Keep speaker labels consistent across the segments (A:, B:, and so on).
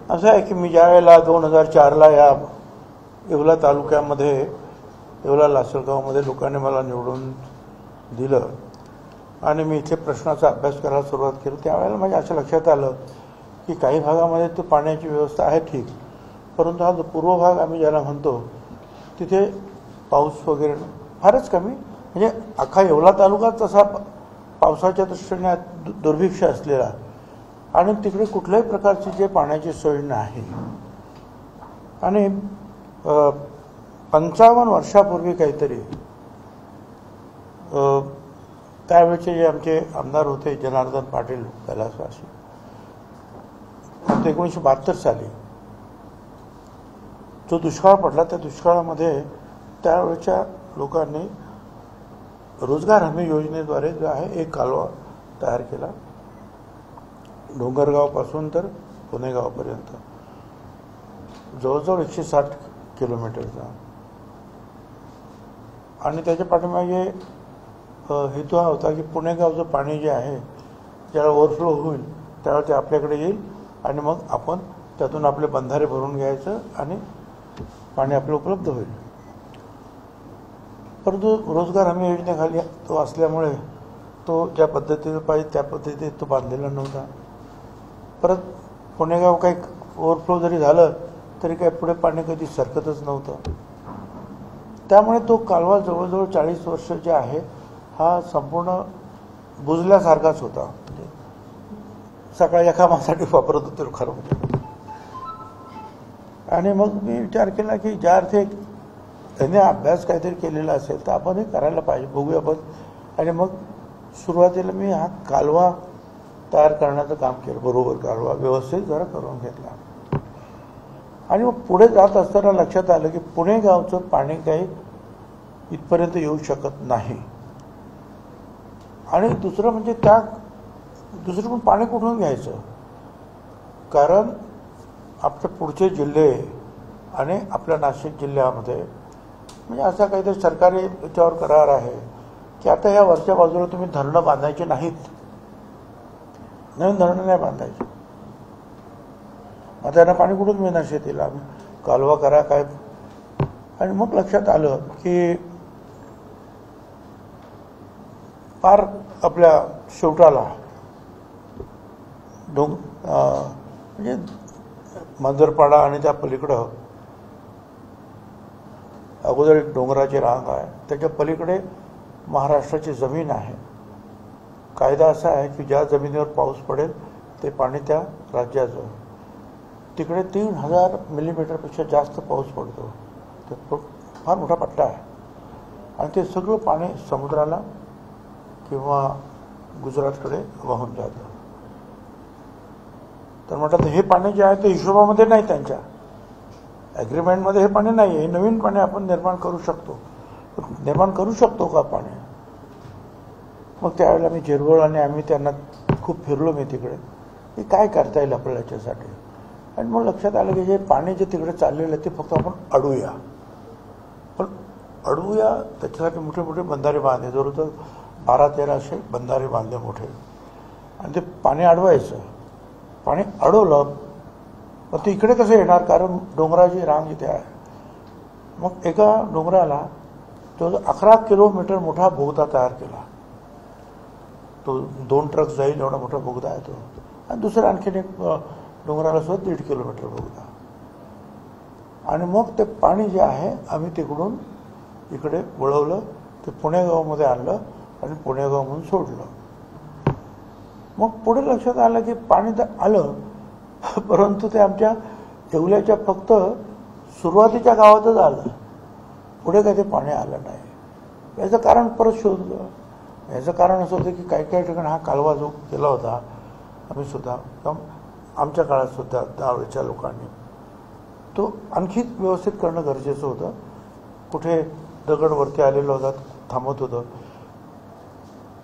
A: असं आहे की मी ज्या वेळेला 2004ला या येवला तालुक्यामध्ये येवला लासलगावमध्ये लोकांनी मला निवडून दिलं आणि मी इथे प्रश्नाचा अभ्यास करायला सुरुवात केली, त्यावेळेला माझ्या असं लक्षात आलं की काही भागामध्ये तो पाण्याची व्यवस्था आहे ठीक, परंतु हा जो पूर्व भाग आम्ही ज्याला म्हणतो तिथे पाऊस वगैरे फारच कमी, म्हणजे अख्खा येवला तालुका तसा पावसाच्या दृष्टीने दुर्भिक्ष असलेला आणि तिकडे कुठल्याही प्रकारची जे पाण्याची सोय नाही. आणि 55 वर्षापूर्वी काहीतरी त्यावेळेचे जे आमचे आमदार होते जनार्दन पाटील कैलासवासी, 1972 साली जो दुष्काळ पडला त्या दुष्काळामध्ये त्यावेळेच्या लोकांनी रोजगार हमी योजनेद्वारे जो आहे एक कालवा तयार केला डोंगरगावपासून तर पुणेगावपर्यंत, जवळजवळ 160 किलोमीटरचा. आणि त्याच्या पाठीमागे हेतू हा होता की पुणेगावचं पाणी जे आहे ज्याला ओव्हरफ्लो होईल त्यावेळेला ते आपल्याकडे येईल आणि मग आपण त्यातून आपले बंधारे भरून घ्यायचं आणि पाणी आपलं उपलब्ध होईल. परंतु रोजगार हमी योजनेखाली तो असल्यामुळे तो ज्या पद्धतीने पाहिजे त्या पद्धतीने तो बांधलेला नव्हता. परत पुणेगाव काही ओव्हरफ्लो जरी झालं तरी काही पुढे पाणी कधी सरकतच नव्हतं. त्यामुळे तो कालवा जवळजवळ 40 वर्ष जे आहे हा संपूर्ण बुजल्यासारखाच होता. सकाळी एका कामासाठी वापरत होतो खरं म्हणजे. आणि मग मी विचार केला की ज्या अर्थी त्याने अभ्यास काहीतरी केलेला असेल तर आपण हे करायला पाहिजे, बघूया आपण. आणि मग सुरुवातीला मी हा कालवा तयार करण्याचं काम केलं, बरोबर कालवा व्यवस्थित जरा करून घेतला. आणि मग पुढे जात असताना लक्षात आलं की पुणे गावचं पाणी काही इथपर्यंत येऊ शकत नाही. आणि दुसरं म्हणजे दुसरं पण पाणी कुठून घ्यायचं, कारण आपले पुढचे जिल्हे आणि आपल्या नाशिक जिल्ह्यामध्ये म्हणजे असा काहीतरी सरकारी याच्यावर करार आहे की आता या वरच्या बाजूला तुम्ही धरणं बांधायची नाहीत, नवीन धरणं नाही बांधायची. मग त्यांना पाणी कुठून मिळणार शेतीला, कालवा करा काय. आणि मग लक्षात आलं की पार आपल्या शेवटाला म्हणजे मंजरपाडा आणि त्या पलीकडं अगोदर एक डोंगराची रांग आहे, त्याच्या पलीकडे महाराष्ट्राची जमीन आहे. कायदा असा आहे की ज्या जमिनीवर पाऊस पडेल ते पाणी त्या राज्याचं. तिकडे 3000 मिलीमीटरपेक्षा जास्त पाऊस पडतो, तर फार मोठा पट्टा आहे. आणि ते सगळं पाणी समुद्राला किंवा गुजरातकडे वाहून जातं. तर म्हटलं हे पाणी जे आहे ते हिशोबामध्ये नाही, त्यांच्या ॲग्रीमेंटमध्ये हे पाणी नाही आहे, हे नवीन पाणी आपण निर्माण करू शकतो का पाणी. मग त्यावेळेला मी झिरवळ आणि आम्ही त्यांना खूप फिरलो मी तिकडे की काय करता येईल आपल्याला याच्यासाठी. आणि मग लक्षात आलं की जे पाणी जे तिकडे चाललेलं आहे ते फक्त आपण अडवूया. पण अडवूया त्याच्यासाठी मोठे मोठे बंधारे बांधले, जवळजवळ 12-13 असे बंधारे बांधले मोठे. आणि ते पाणी अडवायचं, पाणी अडवलं पण ते इकडे कसं येणार, कारण डोंगराची रांग इथे आहे. मग एका डोंगराला जवळजवळ 11 किलोमीटर मोठा बोगदा तयार केला. तो 2 ट्रक जाईल एवढा मोठा बोगदा आहे तो. आणि दुसरा आणखीन एक डोंगराला सुद्धा 1.5 किलोमीटर बोगदा. आणि मग ते पाणी जे आहे आम्ही तिकडून इकडे वळवलं, ते पुणेगावमध्ये आणलं आणि पुणेगावमधून सोडलं. मग पुढे लक्षात आलं की पाणी तर आलं, परंतु ते आमच्या येवल्याच्या फक्त सुरुवातीच्या गावातच आलं, पुढे काही ते पाणी आलं नाही. याचं कारण परत शोधलं. याचं कारण असं होतं की काही काही ठिकाणी हा कालवा जो केला होता आम्ही सुद्धा, आमच्या काळात सुद्धा त्यावेळेच्या लोकांनी तो आणखी व्यवस्थित करणं गरजेचं होतं. कुठे दगडवरती आलेलं होता थांबत होतं,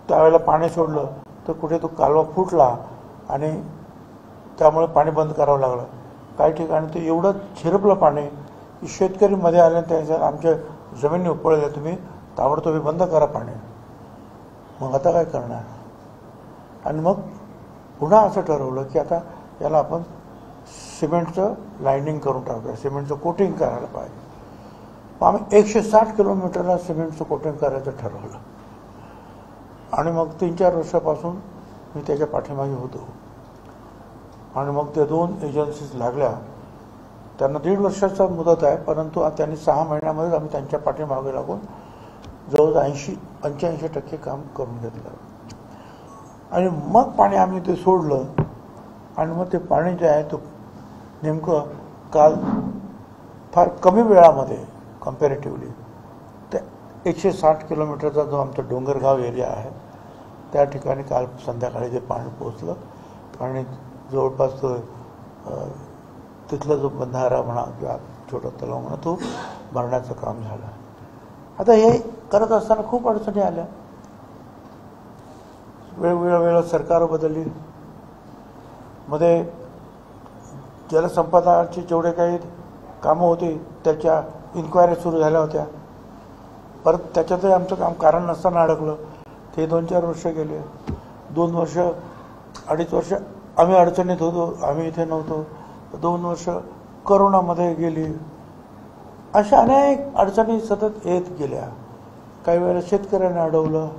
A: त्यावेळेला पाणी सोडलं तर कुठे तो कालवा फुटला आणि त्यामुळे पाणी बंद करावं लागलं. काही ठिकाणी ते एवढं झिरपलं पाणी की शेतकरी मध्ये आले त्यांच्या आमच्या जमिनी उपळल्या, तुम्ही ताबडतोब बंद करा पाणी. मग आता काय करणार. आणि मग पुन्हा असं ठरवलं की आता याला आपण सिमेंटचं लाइनिंग करून टाकूया, सिमेंटचं कोटिंग करायला पाहिजे. मग आम्ही 160 किलोमीटरला सिमेंटचं कोटिंग करायचं ठरवलं. आणि मग 3-4 वर्षापासून मी त्याच्या पाठीमागे होतो. आणि मग ते 2 एजन्सीज लागल्या. त्यांना 1.5 वर्षाचा मुदत आहे, परंतु त्यांनी 6 महिन्यामध्ये आम्ही त्यांच्या पाठीमागे लागून जवळजवळ 85% काम करून घेतलं. आणि मग पाणी आम्ही ते सोडलं. आणि मग ते पाणी जे आहे तो नेमकं काल फार कमी वेळामध्ये कम्पॅरेटिव्हली ते 160 किलोमीटरचा जो आमचा डोंगरगाव एरिया आहे त्या ठिकाणी काल संध्याकाळी ते पाणी पोचलं. आणि जवळपास तिथला जो बंधारा म्हणा किंवा छोटा तलाव म्हणा तो भरण्याचं काम झालं. आता हे करत असताना खूप अडचणी आल्या. वेळोवेळी सरकार बदलली. मध्ये जलसंपदाची जेवढे काही कामं होती त्याच्या इन्क्वायरी सुरू झाल्या होत्या. परत त्याच्यातही आमचं काम कारण नसताना अडकलं. ते 2-4 वर्ष गेले. 2 वर्ष 2.5 वर्ष आम्ही अडचणीत होतो, आम्ही इथे नव्हतो. 2 वर्ष करोनामध्ये गेली. अशा अनेक अडचणी सतत येत गेल्या. काही वेळेला शेतकऱ्यांनी अडवलं.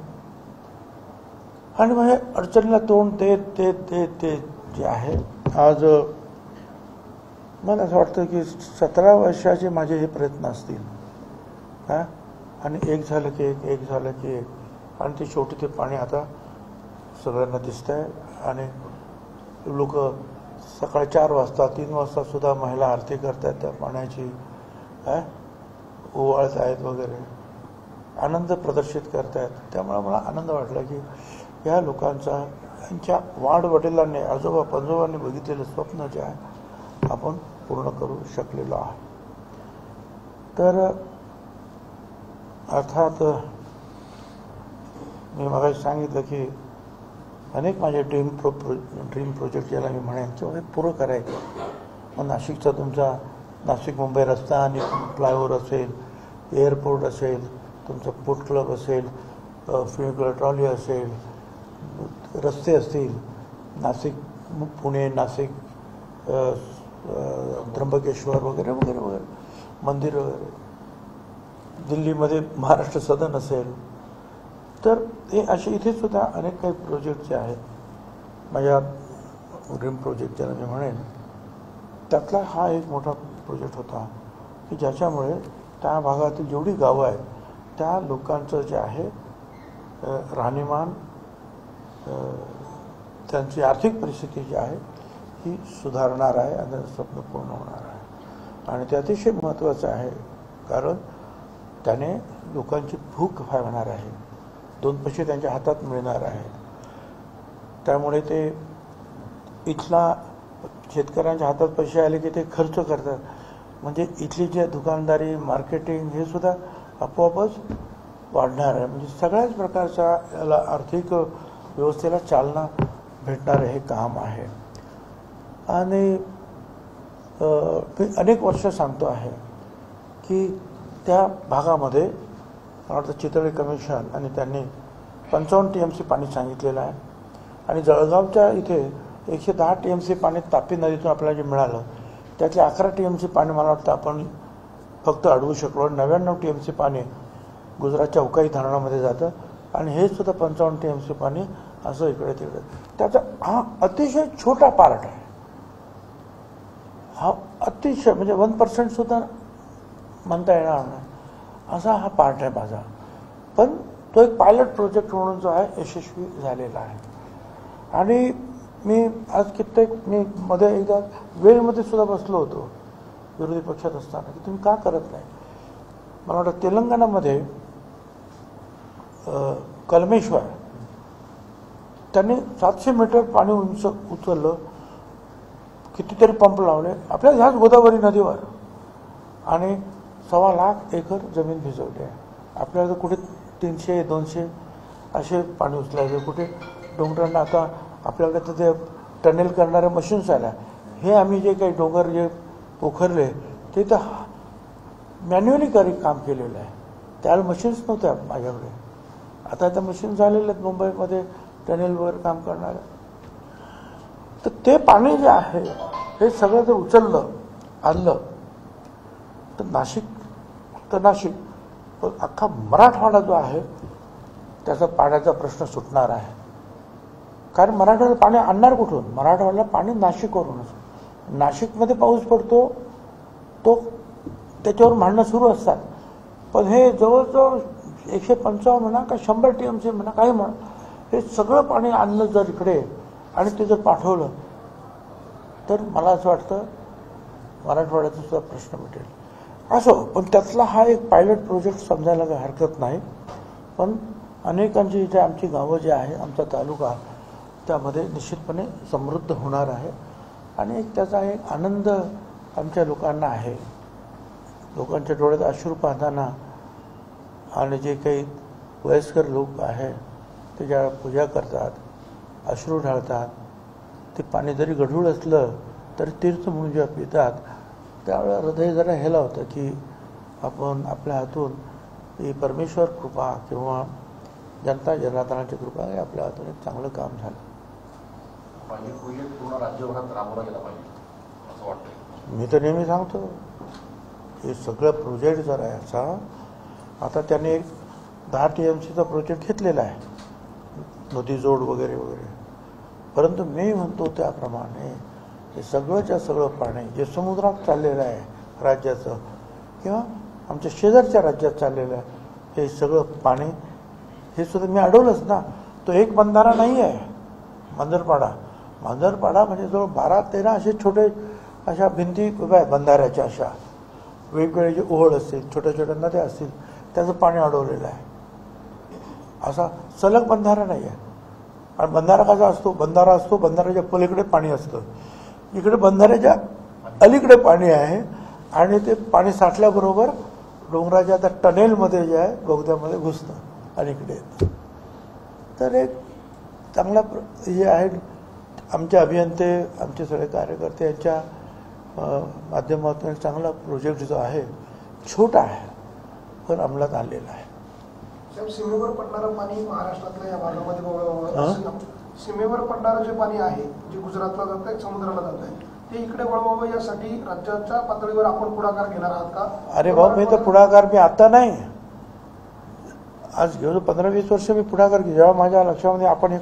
A: आणि मग हे अडचणीला तोंड देत देत देत देत जे आहे आज मला असं वाटतं की 17 वर्षाचे माझे हे प्रयत्न असतील. आणि एक झालं की एक झालं की एक. आणि ते शेवटी ते पाणी आता सगळ्यांना दिसतंय. आणि लोक सकाळी 4 वाजता 3 वाजता सुद्धा महिला आरती करतात त्या पाण्याची, ओवाळत आहेत वगैरे, आनंद प्रदर्शित करतायत. त्यामुळे मला आनंद वाटला की या लोकांचा यांच्या वाडवडिलांनी आजोबा पंजोबांनी बघितलेलं स्वप्न जे आहे आपण पूर्ण करू शकलेलो आहे. तर अर्थात मी मगाशी सांगितलं की अनेक माझे ड्रीम प्रोजेक्ट ज्याला मी म्हणेन तेवढे पूर्ण करायचे. मग नाशिकचा तुमचा नाशिक मुंबई रस्ता आणि फ्लायओव्हर असेल, एअरपोर्ट असेल, तुमचं पोर्ट क्लब असेल, फ्युनिक्युलर ट्रॉली असेल, रस्ते असतील, नाशिक पुणे नाशिक त्र्यंबकेश्वर वगैरे वगैरे वगैरे, मंदिर वगैरे, दिल्लीमध्ये महाराष्ट्र सदन असेल. तर हे असे इथे सुद्धा अनेक काही प्रोजेक्ट जे आहेत माझ्या ड्रीम प्रोजेक्ट ज्याला मी म्हणेन त्यातला हा एक मोठा प्रोजेक्ट होता की ज्याच्यामुळे त्या भागातील जेवढी गावं आहेत त्या लोकांचं जे आहे राहणीमान, त्यांची आर्थिक परिस्थिती जी आहे ही सुधारणार आहे आणि स्वप्न पूर्ण होणार आहे. आणि ते अतिशय महत्त्वाचं आहे कारण त्याने लोकांची भूक भागणार आहे, 2 पैसे त्यांच्या हातात मिळणार आहे. त्यामुळे ते इथला शेतकऱ्यांच्या हातात पैसे आले की ते खर्च करतात. म्हणजे इथली जे दुकानदारी, मार्केटिंग हे सुद्धा आपोआपच वाढणार आहे. म्हणजे सगळ्याच प्रकारच्या याला आर्थिक व्यवस्थेला चालना भेटणारं हे काम आहे. आणि मी अनेक वर्ष सांगतो आहे की त्या भागामध्ये मला वाटतं चितळे कमिशन आणि त्यांनी 55 TMC पाणी सांगितलेलं आहे. आणि जळगावच्या इथे 110 TMC पाणी तापी नदीतून आपल्याला जे मिळालं त्यातले 11 TMC पाणी मला वाटतं आपण फक्त अडवू शकलो. 99 TMC पाणी गुजरातच्या उकाई धरणामध्ये जातं आणि हे सुद्धा 55 TMC पाणी असं इकडे तिकडे. त्याचा हा अतिशय छोटा पार्ट आहे. हा अतिशय म्हणजे 1% सुद्धा म्हणता येणार नाही असा हा पार्ट आहे माझा. पण तो एक पायलट प्रोजेक्ट म्हणून जो आहे यशस्वी झालेला आहे. आणि मी आज मी मध्ये एकदा वेळमध्ये सुद्धा बसलो होतो विरोधी पक्षात असताना की तुम्ही का करत नाही. मला वाटतं तेलंगणामध्ये कलमेश्वर त्यांनी 700 मीटर पाणी उंच उचललं, कितीतरी पंप लावले आपल्या ह्याच गोदावरी नदीवर आणि 1.25 लाख एकर जमीन भिजवली आहे. आपल्याला कुठे 300-200 असे पाणी उचलायचे, कुठे डोंगरांना आता आपल्याकडे तर ते टनेल करणाऱ्या मशीन्स आल्या. हे आम्ही जे काही डोंगर जे पोखरले ते तर मॅन्युअली काम केलेलं आहे. त्याला मशीन्स नव्हत्या माझ्याकडे. आता त्या मशीन झालेल्या आहेत मुंबईमध्ये टनेलवर काम करणाऱ्या. तर ते पाणी जे आहे हे सगळं जर उचललं आणलं तर नाशिक पण अख्खा मराठवाडा जो आहे त्याचा पाण्याचा प्रश्न सुटणार आहे. कारण मराठवाड्याला पाणी आणणार कुठून? मराठवाड्याला पाणी नाशिकवरूनच. नाशिकमध्ये पाऊस पडतो तो त्याच्यावर भांडणं सुरू असतात. पण हे जवळजवळ 155 म्हणा का 100 TMC म्हणा काही म्हणा, हे सगळं पाणी आणलं जर इकडे आणि ते जर पाठवलं तर मला असं वाटतं मराठवाड्याचा सुद्धा प्रश्न मिटेल. असो, पण त्यातला हा एक पायलट प्रोजेक्ट समजायला काही हरकत नाही. पण अनेकांची इथे आमची गावं जी आहे, आमचा तालुका त्यामध्ये निश्चितपणे समृद्ध होणार आहे आणि एक त्याचा एक आनंद आमच्या लोकांना आहे. लोकांच्या डोळ्यात अश्रू पाहताना आणि जे काही वयस्कर लोक आहे ते ज्या पूजा करतात, अश्रू ढाळतात, ते पाणी जरी गढूळ असलं तरी तीर्थ म्हणून जेव्हा पितात त्यावेळेला हृदय जरा हेला होतं की आपण आपल्या हातून ही परमेश्वर कृपा किंवा जनता जनार्दनाची कृपा हे आपल्या हातून एक चांगलं काम झालं.
B: पूर्ण राज्यभरात राबवला गेला पाहिजे असं वाटतं.
A: मी तर नेहमी सांगतो हे सगळं प्रोजेक्ट जर आहे याचा, आता त्याने 10 TMCचा प्रोजेक्ट घेतलेला आहे, नदी जोड वगैरे वगैरे, परंतु मी म्हणतो त्याप्रमाणे हे सगळंच्या सगळं पाणी जे समुद्रात चाललेलं आहे राज्याचं किंवा आमच्या शेजारच्या राज्यात चाललेलं आहे, हे सगळं पाणी हे सुद्धा मी अडवलंच ना. तो एक बंधारा नाही आहे मांजरपाडा म्हणजे जवळ 12-13 असे छोटे अशा भिंती उभ्या आहेत बंधाऱ्याच्या, अशा वेगवेगळे जे ओहळ असतील, छोट्या छोट्या नद्या असतील, त्याचं पाणी अडवलेलं आहे. असा सलग बंधारा नाही आहे. आणि बंधारा कसा असतो? बंधाऱ्याच्या पलीकडे पाणी असतं, इकडे बंधाऱ्याच्या अलीकडे पाणी आहे आणि ते पाणी साठल्याबरोबर डोंगराच्या त्या टनेलमध्ये जे आहे बोगद्यामध्ये घुसतं आणि इकडे येतं. तर एक चांगला हे आहे. आमचे अभियंते, आमचे सगळे कार्यकर्ते यांच्या माध्यमातून एक चांगला प्रोजेक्ट जो आहे, छोटा आहे पण अंमलात आलेला आहे.
C: सीमेवर पडणारं पाणी महाराष्ट्रातल्या या भागामध्ये सीमेवर पडणारं जे पाणी आहे, जे गुजरातला जात आहे, समुद्राला जात आहे, ते इकडे वळवावं यासाठी राज्याच्या पातळीवर आपण पुढाकार घेणार आहात का?
A: अरे भाऊ, मी तर पुढाकार मी आता नाही, आज घेऊन 15-20 वर्ष मी पुढाकार घेऊ. जेव्हा माझ्या लक्षामध्ये आपण हे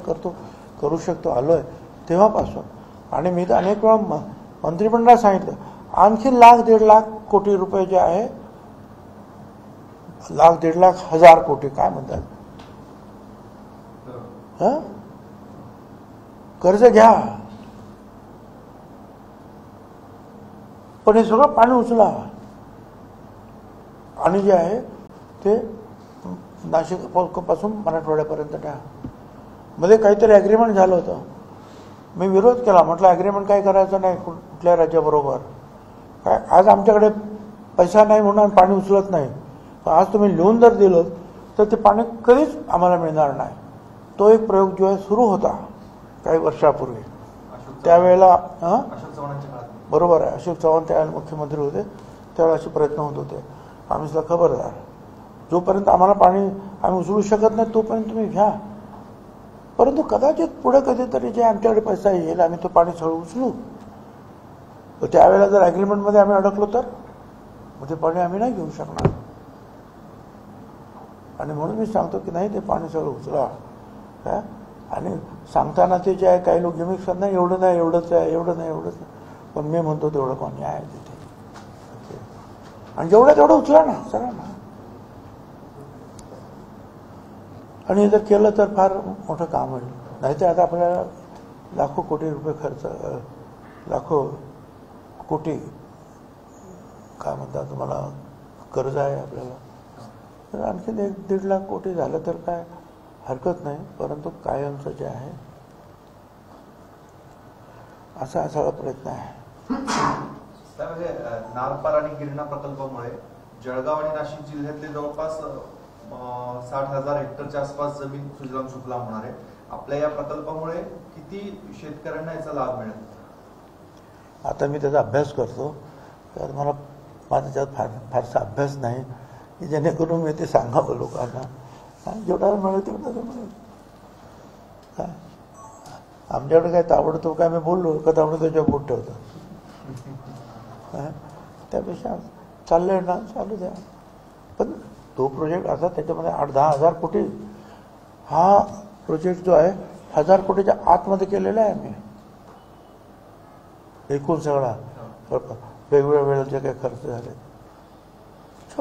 A: करू शकतो आलोय तेव्हापासून. आणि मी तर अनेक वेळा मंत्रिमंडळात सांगितलं आणखी 1,00,000-1.5 लाख कोटी रुपये जे आहे, 1,00,000-1.5 लाख हजार कोटी काय म्हणतात, कर्ज घ्या, पण हे सगळं पाणी उचला आणि जे आहे ते नाशिकपासून मराठवाड्यापर्यंत द्या. मध्ये काहीतरी ॲग्रीमेंट झालं होतं, मी विरोध केला, म्हटलं ॲग्रीमेंट काय करायचं नाही कुठल्या राज्याबरोबर. काय आज आमच्याकडे पैसा नाही म्हणून आम्ही पाणी उचलत नाही, पण आज तुम्ही लिहून जर दिलं तर ते पाणी कधीच आम्हाला मिळणार नाही. तो एक प्रयोग जो आहे सुरू होता काही वर्षापूर्वी, त्यावेळेला बरोबर आहे, अशोक चव्हाण त्यावेळेला मुख्यमंत्री होते, त्यावेळेला असे प्रयत्न होत होते. आम्ही सुद्धा खबरदार, जोपर्यंत आम्हाला पाणी आम्ही उचलू शकत नाही तोपर्यंत तुम्ही घ्या, परंतु कदाचित पुढे कधीतरी जे आमच्याकडे पैसा येईल आम्ही तो पाणी सगळं उचलू. त्यावेळेला जर ॲग्रीमेंटमध्ये आम्ही अडकलो तर मग ते पाणी आम्ही नाही घेऊ शकणार. आणि म्हणून मी सांगतो की नाही, ते पाणी सगळं उचला. काय आणि सांगताना ते जे आहे काही लोक गिमिक्स करतात, नाही एवढं नाही एवढंच आहे, एवढं नाही एवढंच आहे, पण मी म्हणतो तेवढं पाणी आहे तिथे आणि जेवढं तेवढं उचला ना, चला ना. आणि जर केलं तर फार मोठं काम होईल. नाहीतर आता आपल्याला लाखो कोटी रुपये खर्च, लाखो कोटी काय म्हणतात तुम्हाला कर्ज आहे आपल्याला, तर आणखीन 1-1.5 लाख कोटी झालं तर काय हरकत नाही, परंतु कायमचं जे आहे असा सगळा प्रयत्न आहे.
D: नारपार आणि गिरणा प्रकल्पामुळे जळगाव आणि नाशिक जिल्ह्यातले जवळपास 60,000 हेक्टरच्या आसपास जमीन सुजलाम सुफलाम होणार आहे. आपल्या या प्रकल्पामुळे किती शेतकऱ्यांना याचा लाभ मिळेल?
A: आता मी त्याचा अभ्यास करतो, तर मला माझा त्यात फारसा अभ्यास नाही की जेणेकरून मी ते सांगावं लोकांना. जेवढा मिळेल तेवढा मिळेल. काय आमच्याकडे काय ताबडतोब काय मी बोललो का ताबडतोब बोट ठेवतो. त्यापेक्षा चाललंय ना चालू द्या. पण तो प्रोजेक्ट असा त्याच्यामध्ये 8-10 हजार कोटी, हा प्रोजेक्ट जो आहे 1000 कोटीच्या आतमध्ये केलेला आहे आम्ही. एकूण सगळा वेगवेगळ्या वेळेला जे काही खर्च झाले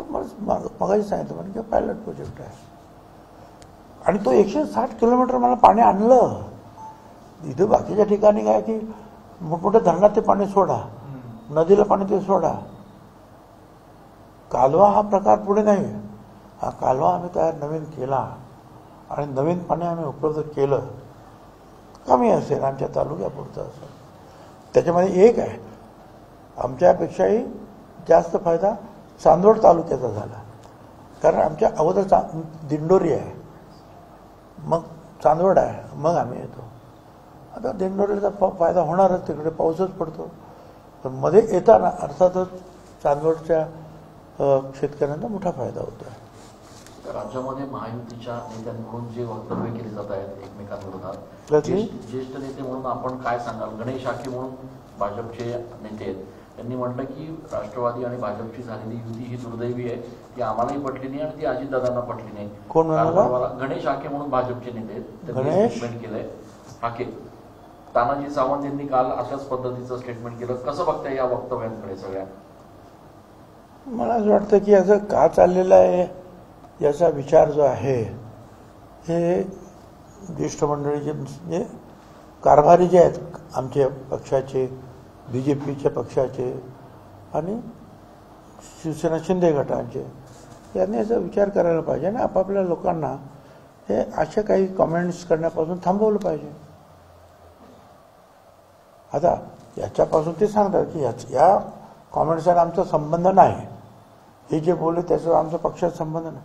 A: मगाशी सांगितलं म्हणजे पायलट प्रोजेक्ट आहे. आणि तो 160 किलोमीटर मला पाणी आणलं. इथं बाकीच्या ठिकाणी काय की मोठमोठ्या धरणात ते पाणी सोडा, नदीला पाणी ते सोडा. कालवा हा प्रकार पुढे नाही. हा कालवा आम्ही तयार नवीन केला आणि नवीन पाणी आम्ही उपलब्ध केलं. कमी असेल आमच्या तालुक्यापुरतं असेल. त्याच्यामध्ये एक आहे, आमच्यापेक्षाही जास्त फायदा चांदवड तालुक्याचा झाला. कारण आमच्या अगोदर दिंडोरी आहे, मग चांदवड आहे, मग आम्ही येतो. आता दिंडोरीचा फायदा होणारच, तिकडे पाऊसच पडतो. पण मध्ये येताना अर्थातच चांदवडच्या शेतकऱ्यांना मोठा फायदा होतो आहे.
B: राज्यामध्ये महायुतीच्या नेत्यांकडून जे वक्तव्य केले जात आहेत एकमेकांविरोधात,
A: त्यातली
B: ज्येष्ठ नेते म्हणून आपण काय सांगाल? गणेश आखे म्हणून भाजपचे नेते आहेत, त्यांनी म्हटलं की राष्ट्रवादी आणि भाजपची झालेली युती ही दुर्दैवी आहे, ती आम्हालाही पटली नाही आणि ती अजितदादांना पटली नाही.
A: कोण म्हणाला?
B: गणेश आखे म्हणून भाजपचे नेते आहेत, त्यांनी
A: गणेश
B: स्टेटमेंट केलंय. आखे, तानाजी सावंत यांनी काल अशाच पद्धतीचं स्टेटमेंट केलं. कसं बघताय या वक्तव्यांकडे सगळ्या?
A: मला असं वाटतं की असं का चाललेलं आहे याचा विचार जो आहे हे ज्येष्ठ मंडळीचे म्हणजे कारभारी जे आहेत आमच्या पक्षाचे, BJPच्या पक्षाचे आणि शिवसेना शिंदे गटाचे, यांनी याचा विचार करायला पाहिजे आणि आपापल्या लोकांना हे अशा काही कमेंट्स करण्यापासून थांबवलं पाहिजे. आता याच्यापासून ते सांगतात की या कॉमेंट्सचा आमचा संबंध नाही, हे जे बोलले त्याचा आमचा पक्षाचा संबंध नाही,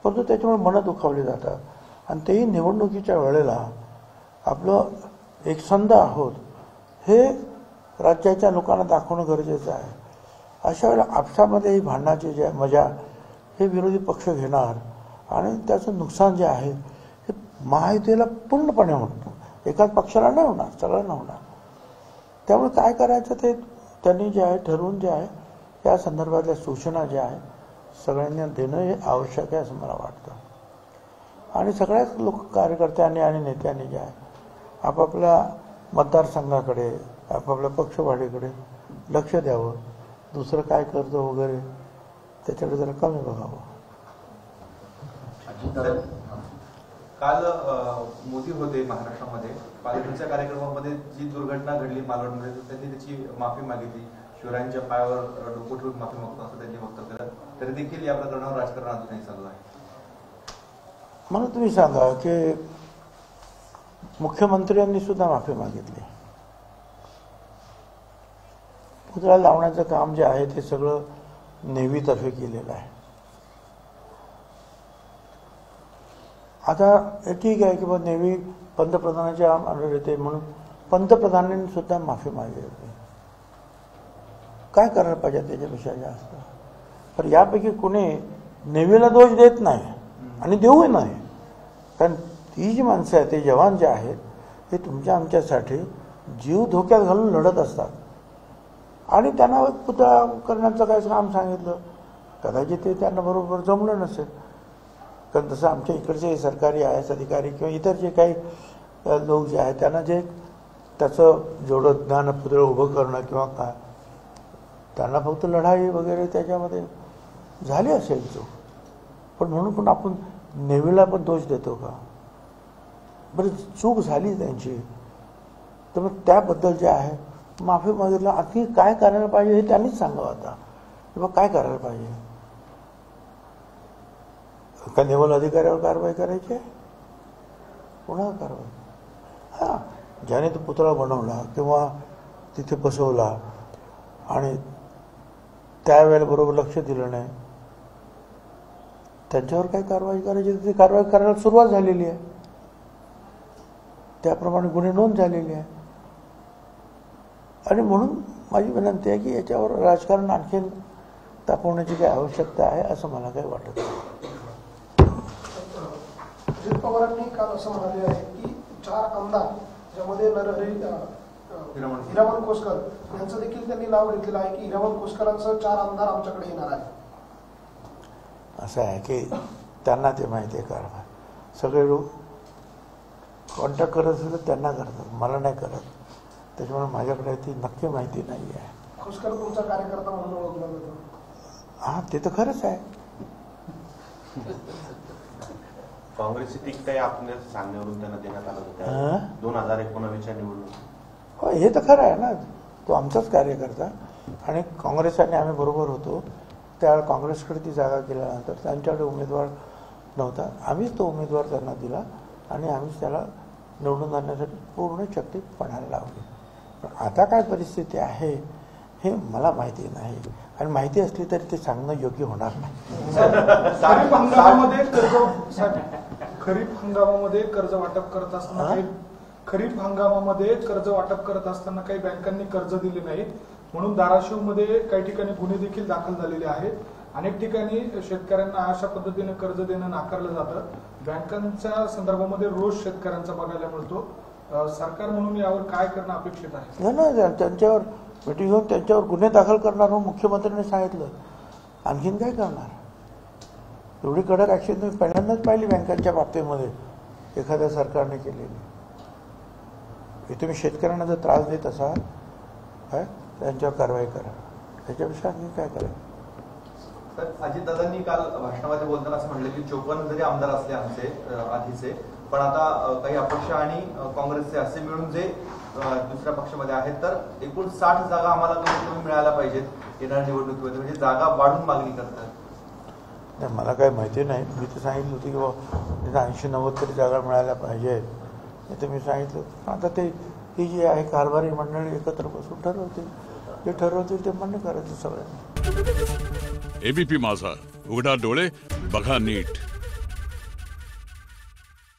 A: परंतु त्याच्यामुळे मनं दुखावली जातात आणि तेही निवडणुकीच्या वेळेला आपलं एकसंध आहोत हे राज्याच्या लोकांना दाखवणं गरजेचं आहे. अशा वेळेला आपसामध्ये ही भांडणाची जे मजा हे विरोधी पक्ष घेणार आणि त्याचं नुकसान जे आहे हे महायुतीला पूर्णपणे होतं, एकाच पक्षाला नाही होणार, सगळ्यांना होणार. त्यामुळे काय करायचं ते त्यांनी जे आहे ठरवून जे आहे या संदर्भातल्या सूचना ज्या आहे सगळ्यांना देणं हे आवश्यक आहे असं मला वाटतं. आणि सगळ्याच कार्यकर्त्यांनी आणि नेत्यांनी जे आहे आपापल्या मतदारसंघाकडे, आपापल्या पक्षवाढीकडे लक्ष द्यावं. दुसरं काय करतो वगैरे त्याच्याकडे जरा कमी बघावं.
D: काल मोदी होते महाराष्ट्रामध्ये, पालघरच्या कार्यक्रमामध्ये जी दुर्घटना घडली मालवणमध्ये त्यांनी त्याची माफी मागितली. शिवरायांच्या पायावर डोकं ठेवून माफी मागतो असं त्यांनी वक्तव्य केलं. तरी देखील या प्रकरणावर राजकारण अजूनही चालू आहे.
A: मला तुम्ही सांगा की मुख्यमंत्र्यांनी सुद्धा माफी मागितली. पुतळा लावण्याचं काम जे आहे ते सगळं नेव्हीतर्फे केलेलं आहे. आता हे ठीक आहे की बा नेव्ही पंतप्रधानाच्या अंडर येते म्हणून पंतप्रधानांनी सुद्धा माफी मागितली. काय करायला पाहिजे त्याच्यापेक्षा जास्त? पण यापैकी कोणी नेव्हीला दोष देत नाही आणि देऊही नाही. कारण ती जी माणसं आहेत, ते जवान जे आहेत ते तुमच्या आमच्यासाठी जीव धोक्यात घालून लढत असतात आणि त्यांना पुतळा करण्याचं काय काम सांगितलं, कदाचित ते त्यांना बरोबर जमलं नसेल. कारण तसं आमच्या इकडचे सरकारी IAS अधिकारी किंवा इतर जे काही लोक जे आहेत त्यांना जे त्याचं जेवढं ज्ञान पुतळं उभं करणं किंवा काय, त्यांना फक्त लढाई वगैरे त्याच्यामध्ये झाली असेल चूक. पण म्हणून पण आपण नेव्हीला पण दोष देतो का? बरं, चूक झाली त्यांची तर मग त्याबद्दल जे आहे माफी मागितलं. आणखी काय करायला पाहिजे हे त्यांनीच सांगावं. आता किंवा काय करायला पाहिजे? का नेव्हल अधिकाऱ्यावर कारवाई करायची आहे? पुन्हा कारवाई? हां, ज्याने तो पुतळा बनवला किंवा तिथे बसवला आणि त्यावेळेला बरोबर लक्ष दिलं नाही, त्यांच्यावर काय कारवाई करायची ती कारवाई करायला सुरुवात झालेली आहे. त्याप्रमाणे गुन्हे नोंद झालेले आहे. आणि म्हणून माझी विनंती आहे की याच्यावर राजकारण आणखीन तापवण्याची काही आवश्यकता आहे असं मला काही वाटत नाही.
C: अजित पवारांनी काल असं म्हणाले आहे की 4 आमदार ज्यामध्ये हिरामण कोसकर यांचं देखील त्यांनी नाव घेतलेलं आहे की हिरामण कोसकरांचं 4 आमदार आमच्याकडे येणार आहे.
A: असं आहे की त्यांना ते माहिती आहे कारभार. सगळे लोक कॉन्टॅक्ट करत असेल तर त्यांना करतात, मला नाही करत. त्याच्यामुळे माझ्याकडे ती नक्की माहिती नाही आहे.
C: कोसकर तुमचा कार्यकर्ता म्हणून ओळखला जातो.
A: हां, ते तर खरंच आहे.
E: काँग्रेसची तिकीट आपल्या सांगण्यावरून त्यांना देण्यात आलं होतं 2019च्या निवडणूक.
A: हो, हे तर खरं आहे ना. तो आमचाच कार्यकर्ता आणि काँग्रेस आणि आम्ही बरोबर होतो. त्यावेळेला काँग्रेसकडे ती जागा गेल्यानंतर त्यांच्याकडे उमेदवार नव्हता. आम्हीच तो उमेदवार त्यांना दिला आणि आम्हीच त्याला निवडून आणण्यासाठी पूर्ण शक्ती पणाला लावली. पण आता काय परिस्थिती आहे हे मला माहिती नाही आणि माहिती असली तरी ते सांगणं योग्य होणार नाही.
F: खरीप हंगामामध्ये कर्ज वाटप करत असताना काही बँकांनी कर्ज दिले नाहीत म्हणून धाराशिवमध्ये काही ठिकाणी गुन्हे देखील दाखल झालेले आहेत. अनेक ठिकाणी शेतकऱ्यांना अशा पद्धतीने कर्ज देणं नाकारलं जातं. बँकांच्या संदर्भामध्ये रोष शेतकऱ्यांचा बघायला मिळतो. सरकार म्हणून यावर काय करणं अपेक्षित आहे?
A: नाही, त्यांच्यावर मिटिंग घेऊन त्यांच्यावर गुन्हे दाखल करणार म्हणून मुख्यमंत्र्यांनी सांगितलं. आणखीन काय करणार? एवढी कडक ऍक्शन तुम्ही पहिल्यांदाच पाहिली बँकांच्या बाबतीमध्ये एखाद्या सरकारने केलेली. हे तुम्ही शेतकऱ्यांना जर त्रास देत असाल काय त्यांच्यावर कारवाई करा. त्याच्यापेक्षा आणखी काय करा.
D: तर अजितदादांनी काल भाषणामध्ये बोलताना असं म्हटलं की 54 जरी आमदार असले आमचे आधीचे, पण आता काही अपक्ष आणि काँग्रेसचे असे मिळून जे दुसऱ्या पक्षामध्ये आहेत तर एकूण 60 जागा आम्हाला कमी मिळायला पाहिजेत येणाऱ्या निवडणुकीमध्ये, म्हणजे जागा वाढून मागणी करतात.
A: नाही, मला काही माहिती नाही. मी तर सांगितलं होतं की बाबा 80-90 तरी जागा मिळायला पाहिजेत. ते मी सांगितलं. आता ते ही जी आहे कारभारी मंडळी एकत्र बसून ठरवतील. जे ठरवतील ते मान्य करायचं सगळ्यांनी.
G: एबीपी माझा, उघडा डोळे बघा नीट.